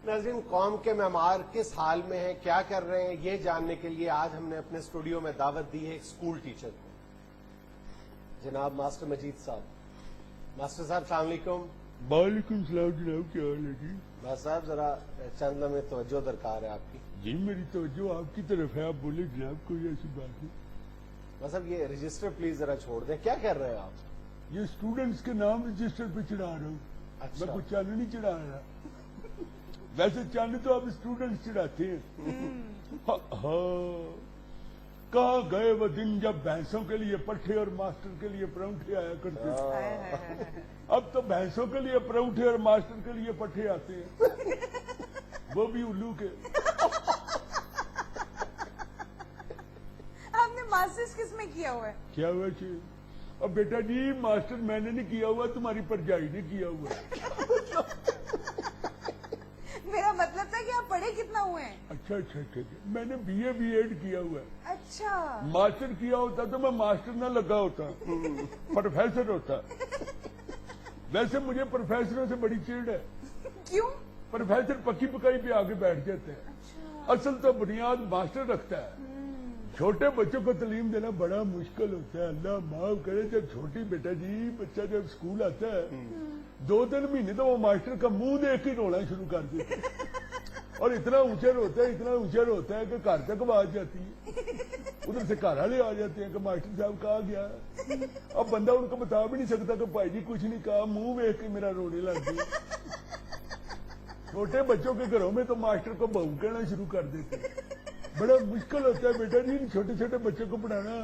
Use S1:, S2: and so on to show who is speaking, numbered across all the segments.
S1: नाज़रीन, कौम के मेमार किस हाल में हैं, क्या कर रहे हैं, ये जानने के लिए आज हमने अपने स्टूडियो में दावत दी है एक स्कूल टीचर को, जनाब मास्टर मजीद साहब। मास्टर साहब अस्सलाम वालेकुम।
S2: वालेकुम सलाम जनाब, क्या हाल है जी?
S1: बस साहब जरा चंद लम्हे तवज्जो दरकार है आपकी।
S2: जी मेरी तवज्जो आपकी तरफ है, आप बोले जनाब, कोई ऐसी बात नहीं।
S1: बस अब ये रजिस्टर प्लीज जरा छोड़ दें, क्या कर रहे हैं आप?
S2: ये स्टूडेंट्स के नाम रजिस्टर पे चढ़ा रहा हूँ।
S1: अच्छा।
S2: मैं कुछ चांद नहीं चढ़ा रहा। वैसे चांद तो आप स्टूडेंट्स चढ़ाते हैं। हाँ, कहाँ गए वो दिन जब भैंसों के लिए पट्ठे और मास्टर के लिए परौंठे आया करते थे। अब तो भैंसों के लिए परौंठे और मास्टर के लिए पट्ठे आते हैं, वो भी उल्लू के।
S3: आपने मास्टर्स किस में किया हुआ है?
S2: क्या हुआ जी? अब बेटा जी, मास्टर मैंने नहीं किया हुआ, तुम्हारी परजाई ने किया हुआ।
S3: मेरा मतलब था कि आप पढ़े कितना हुए हैं?
S2: अच्छा अच्छा अच्छा, मैंने बीए बीएड किया हुआ है।
S3: अच्छा।
S2: मास्टर किया होता तो मैं मास्टर ना लगा होता, प्रोफेसर होता। वैसे मुझे प्रोफेसरों से बड़ी चिढ़ है।
S3: क्यों?
S2: प्रोफेसर पक्की पकाई पे आगे बैठ जाते हैं।
S3: अच्छा।
S2: असल तो बुनियाद मास्टर रखता है। छोटे बच्चों को तालीम देना बड़ा मुश्किल होता है। अल्लाह माफ करे, जब छोटी बेटा जी बच्चा जब स्कूल आता है 2-3 महीने तो वो मास्टर का मुंह देख के रोना शुरू कर देते हैं। और इतना ऊंचा रोता है, इतना ऊंचा रोता है कि घर तक आवाज जाती है। उधर से घर वाले आ जाते हैं कि मास्टर साहब कहा गया। अब बंदा उनको बता भी नहीं सकता कि भाई जी कुछ नहीं कहा, मुंह देख के मेरा रोने लग गया। छोटे बच्चों के घरों में तो मास्टर को बहू कहना शुरू कर देते हैं। बड़ा मुश्किल होता है बेटा जी छोटे छोटे बच्चों को पढ़ाना।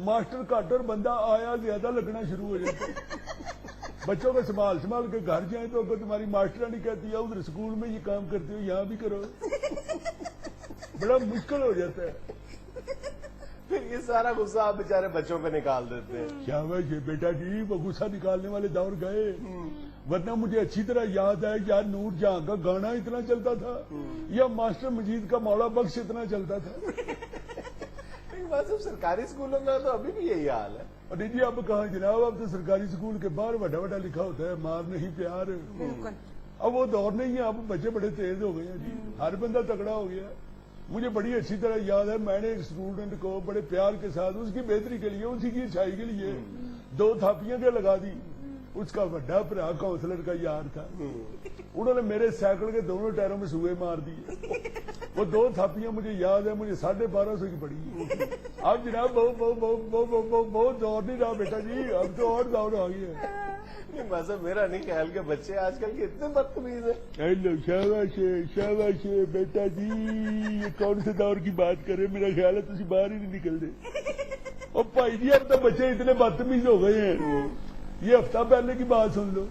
S2: मास्टर घट और बंदा आया ज्यादा लगना शुरू हो जाता है। बच्चों को संभाल संभाल के घर जाए तो अगर तुम्हारी मास्टरानी कहती है उधर स्कूल में ये काम करते हो, यहाँ भी करो। बड़ा मुश्किल हो जाता है।
S1: फिर ये सारा गुस्सा आप बेचारे बच्चों पे निकाल देते हैं।
S2: क्या हुआ ये बेटा जी, वो गुस्सा निकालने वाले दौर गए। वरना मुझे अच्छी तरह याद है यार, नूर जहां का गाना इतना चलता था, या मास्टर मजीद का मौला बख्श इतना चलता था।
S1: बस अब सरकारी स्कूलों में तो अभी भी यही हाल है।
S2: अरे जी अब कहा जनाब, अब तो सरकारी स्कूल के बाहर बड़ा बड़ा लिखा होता है मार नहीं प्यार।
S3: बिल्कुल।
S2: अब वो दौर नहीं है, अब बच्चे बड़े तेज हो गए हैं जी, हर बंदा तगड़ा हो गया। मुझे बड़ी अच्छी तरह याद है, मैंने एक स्टूडेंट को बड़े प्यार के साथ उसकी बेहतरी के लिए, उसी की अच्छाई के लिए 2 थापियां के लगा दी। उसका बड़ा भरा काउंसलर का यार था, उन्होंने मेरे साइकिल के दोनों टायरों में सुए मार दिए। वो 2 थापियां मुझे याद है, मुझे 1250 की पड़ी। अब जनाब बहुत दौर नहीं रहा बेटा जी, अब तो और दौर आ गया है।
S1: बस मेरा नहीं ख्याल के बच्चे आजकल के इतने बदतमीज है।
S2: शाबाश बेटा जी, ये कौन से दौर की बात करे, मेरा ख्याल है तुम बाहर ही नहीं निकल दे। और भाई जी अब तो बच्चे इतने बदतमीज हो गए हैं। ये हफ्ता पहले की बात सुन लो,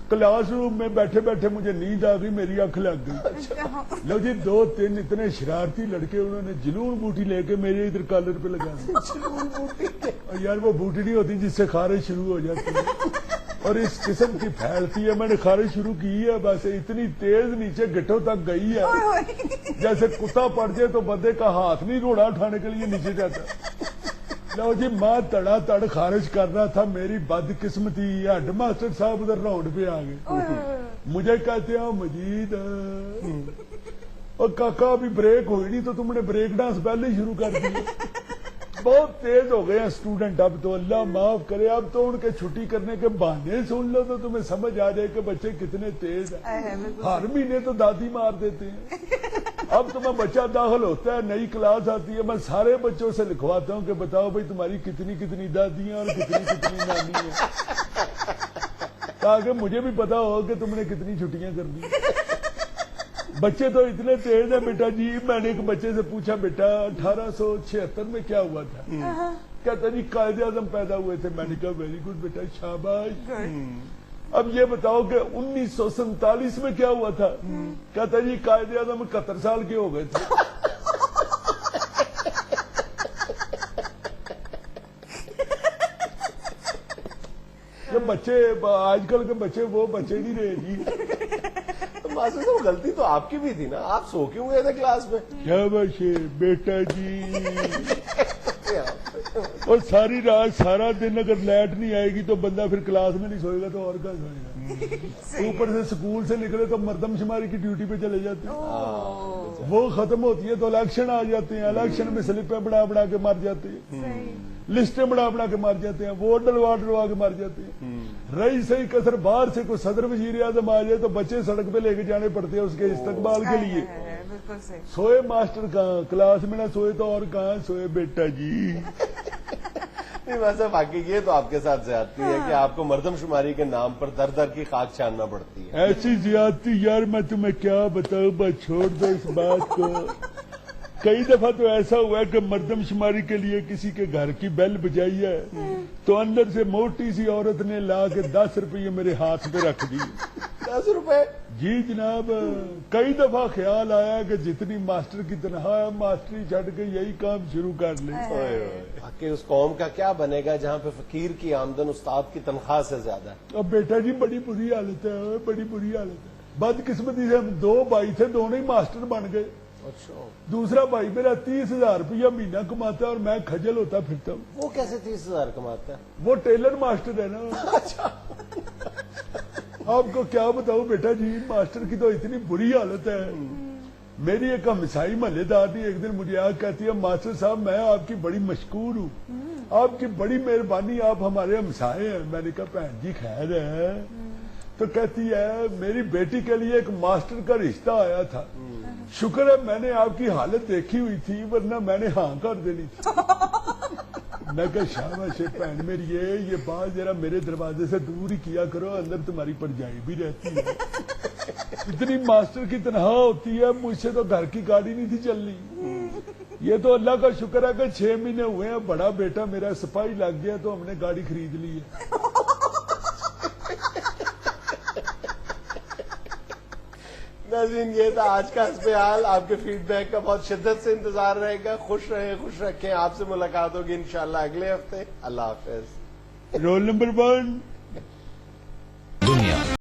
S2: क्लास रूम में बैठे बैठे मुझे नींद आ गई, मेरी आंख लग गई। लो जी 2-3 इतने शरारती लड़के, उन्होंने जलून बूटी लेके मेरे इधर कॉलर पे लगा दी।
S1: जलून बूटी?
S2: यार वो बूटी नहीं होती जिससे खारिश शुरू हो जाती है, और इस किस्म की फैलती है। मैंने खारिश शुरू की है, बस इतनी तेज नीचे गिट्ठों तक गई है, जैसे कुत्ता पड़ जाए तो बंदे का हाथ नहीं रोड़ा उठाने के लिए नीचे जाता। लो जी मैं तड़ा तड़ खारिज कर रहा था, मेरी बदकिस्मती हेड मास्टर साहब उधर राउंड पे आ गए। मुझे कहते हैं मजीद, और काका अभी ब्रेक हुई नहीं तो तुमने ब्रेक डांस पहले ही शुरू कर दिया। बहुत तेज हो गए हैं स्टूडेंट अब तो, अल्लाह माफ करे। अब तो उनके छुट्टी करने के बहाने सुन लो तो तुम्हें समझ आ जाए कि बच्चे कितने तेज हैं। हर महीने तो दादी मार देते हैं। अब तुम्हें बच्चा दाखिल होता है, नई क्लास आती है, मैं सारे बच्चों से लिखवाता हूँ कि बताओ भाई तुम्हारी कितनी कितनी दादियां और कितनी कितनी नानी है, ताकि मुझे भी पता हो कि तुमने कितनी छुट्टियां कर दी। बच्चे तो इतने तेज है बेटा जी। मैंने एक बच्चे से पूछा, बेटा 1876 में क्या हुआ था? कहता जी कायदे आजम पैदा हुए थे। मैंने कहा वेरी गुड बेटा, शाबाश। अब ये बताओ कि 1947 में क्या हुआ था? कहता जी कायदे आजम 71 साल के हो गए थे। ये बच्चे आजकल के बच्चे वो बच्चे नहीं रहे जी।
S1: मास्टर साहब गलती तो आपकी भी थी ना, आप सो क्यों गए थे क्लास में?
S2: शाबाश बेटा जी। और सारी रात सारा दिन अगर लाइट नहीं आएगी तो बंदा फिर क्लास में नहीं सोएगा तो और कहाँ सोएगा। اوپر سے اسکول سے نکلے تو مردم شماری کی ڈیوٹی پہ چلے جاتے ہیں، وہ ختم ہوتی ہے تو الیکشن آ جاتے ہیں، الیکشن میں سلپیں بڑا بڑا کے مار جاتے ہیں، لسٹیں بڑا بڑا کے مار جاتے ہیں، ووٹ ڈلوا کے مار جاتے ہیں، رہی صحیح کثر باہر سے کوئی صدر وزیر اعظم آ جائے تو بچے سڑک پہ لے کے جانے پڑتے ہیں اس کے استقبال کے لیے۔
S3: بالکل صحیح۔
S2: سوئے ماسٹر کہاں، کلاس میں نہ سوئے تو اور کہاں سوئے بیٹا جی۔
S1: نہیں ویسے باقی یہ تو آپ کے ساتھ زیادتی ہے کہ آپ کو مردم شماری کے نام پر در در کی خاک چھاننا پڑتی ہے۔
S2: ایسی زیادتی یار میں تمہیں کیا بتاؤں، بس چھوڑ دو اس بات کو۔ کئی دفعہ تو ایسا ہوا ہے کہ مردم شماری کے لیے کسی کے گھر کی بیل بجائی ہے تو اندر سے موٹی سی عورت نے لا کے 10 روپے میرے ہاتھ پہ رکھ دی۔
S1: 10 روپے؟
S2: جی جناب، کئی دفعہ خیال آیا کہ جتنی ماسٹر کی تنخواہ ہے ماسٹری چھڈ کے یہی کام شروع کر لیں۔
S1: باقی اس قوم کا کیا بنے گا جہاں پہ فقیر کی آمدن استاد کی تنخواہ سے زیادہ ہے؟
S2: اب بیٹا جی بڑی بری حالت ہے، بڑی بری حالت ہے۔ بدقسمتی سے ہم 2 بھائی تھے، دونوں ہی ماسٹر بن گئے۔
S1: اچھا،
S2: دوسرا بھائی میرا 30,000 روپیہ مہینہ کماتا ہے اور میں کھجل ہوتا پھرتا ہوں۔
S1: وہ کیسے 30,000 کماتا ہے؟
S2: وہ ٹیلر ماسٹر ہے نا۔ آپ کو کیا بتاؤں بیٹا جی، ماسٹر کی تو اتنی بری حالت ہے۔ میری ایک ہمسائی محلے دار تھی، ایک دن مجھے آج کہتی ہے ماسٹر صاحب میں آپ کی بڑی مشکور ہوں، آپ کی بڑی مہربانی، آپ ہمارے ہمسائے ہیں۔ میں نے کہا بہن جی خیر ہے؟ تو کہتی ہے میری بیٹی کے لیے ایک ماسٹر کا رشتہ آیا تھا، شکر ہے میں نے آپ کی حالت دیکھی ہوئی تھی ورنہ میں نے ہاں کر دینی تھی۔ میں کہا شاباش بہن میری، یہ بات ذرا میرے دروازے سے دور ہی کیا کرو، اندر تمہاری پرجائی بھی رہتی ہے۔ اتنی ماسٹر کی تنخواہ ہوتی ہے، مجھ سے تو گھر کی گاڑی نہیں تھی چلنی۔ یہ تو اللہ کا شکر ہے کہ 6 مہینے ہوئے ہیں، بڑا بیٹا میرا سپاہی لگ گیا تو ہم نے گاڑی خرید لی ہے۔
S1: ناظرین یہ تھا آج کا حسب حال۔ آپ کے فیڈ بیک کا بہت شدت سے انتظار رہے گا۔ خوش رہیں، خوش رکھیں۔ آپ سے ملاقات ہوگی انشاءاللہ اگلے ہفتے۔ اللہ حافظ۔
S2: Roll number 1